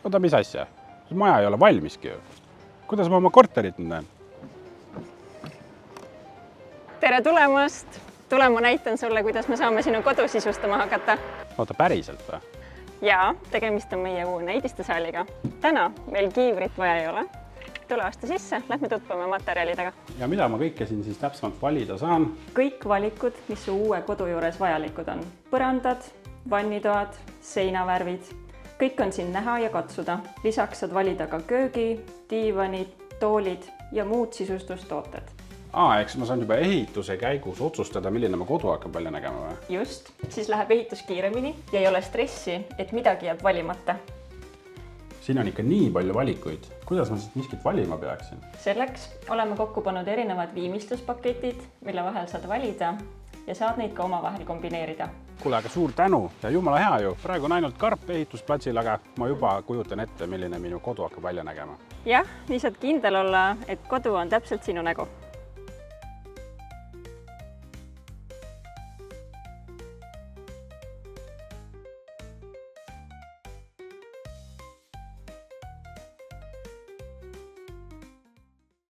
Oota, mis asja? See maja ei ole valmiski ju. Kuidas ma oma korterit nüüd näen? Tere tulemast! Tule ma näitan sulle, kuidas me saame sinu kodu sisustama hakata. Oota, päriselt või? Jaa, tegemist on meie uue näidistesaaliga. Täna meil kiivrit vaja ei ole. Tule astu sisse, lähme tutvame materjalidega. Ja mida ma kõike siin siis täpsemalt valida saan? Kõik valikud, mis su uue kodu juures vajalikud on. Põrandad, vannitoad, seinavärvid. Kõik on siin näha ja katsuda. Lisaks saad valida ka köögi, diivanid, toolid ja muud sisustustooted. Eks ma saan juba ehituse käigus otsustada, milline ma kodu hakkab välja nägema või? Just, siis läheb ehitus kiiremini ja ei ole stressi, et midagi jääb valimata. Siin on ikka nii palju valikuid. Kuidas ma siis miskit valima peaksin? Selleks oleme kokku pannud erinevad viimistluspaketid, mille vahel saad valida ja saad neid ka omavahel kombineerida. Kuule, aga suur tänu ja jumala hea ju. Praegu on ainult karp ehitusplatsil, aga ma juba kujutan ette, milline minu kodu hakkab välja nägema. Jah, nii saad kindel olla, et kodu on täpselt sinu nägu.